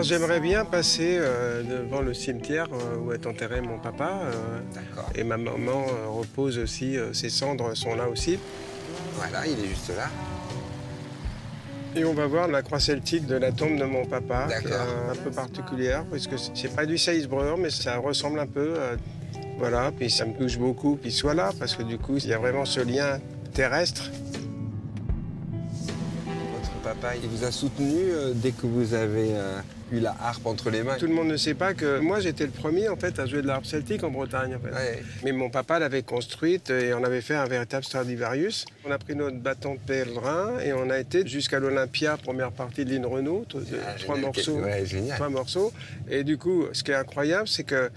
Alors j'aimerais bien passer devant le cimetière où est enterré mon papa. D'accord. Et ma maman repose aussi, ses cendres sont là aussi. Voilà, il est juste là. Et on va voir la croix celtique de la tombe de mon papa, qui est D'accord. un peu particulière, parce que c'est pas du saïsbreur, mais ça ressemble un peu. Voilà, puis ça me touche beaucoup qu'il soit là, parce que du coup, il y a vraiment ce lien terrestre. Votre papa, il vous a soutenu dès que vous avez eu la harpe entre les mains? Tout le monde ne sait pas que moi, j'étais le premier en fait à jouer de la harpe celtique en Bretagne. En fait. Ouais. Mais mon papa l'avait construite et on avait fait un véritable Stradivarius. On a pris notre bâton de pèlerin et on a été jusqu'à l'Olympia, première partie de Lynn Renault, trois Génial. morceaux. Ouais, génial. 3 morceaux. Et du coup, ce qui est incroyable, c'est qu'un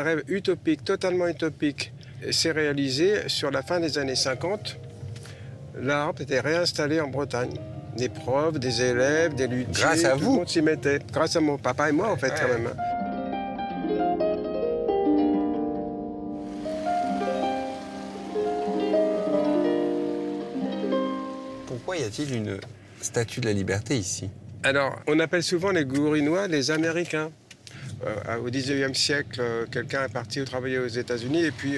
rêve utopique, totalement utopique, s'est réalisé sur la fin des années 50. La harpe était réinstallée en Bretagne. Des profs, des élèves, des luthiers, Grâce à tout vous. le monde s'y mettait. Grâce à mon papa et moi, en fait, Ouais. quand même. Pourquoi y a-t-il une statue de la liberté ici? Alors, on appelle souvent les Gourinois les Américains. Au XIXe siècle, quelqu'un est parti travailler aux États-Unis et puis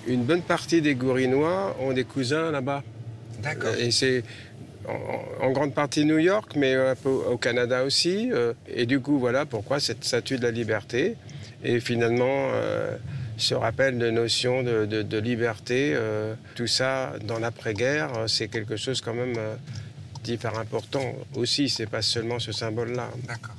une bonne partie des Gourinois ont des cousins là-bas. D'accord. Et c'est en grande partie New York, mais un peu au Canada aussi. Et du coup, voilà pourquoi cette statue de la liberté. Et finalement, se rappelle de notions de liberté. Tout ça, dans l'après-guerre, c'est quelque chose quand même d'hyper important aussi. C'est pas seulement ce symbole-là. D'accord.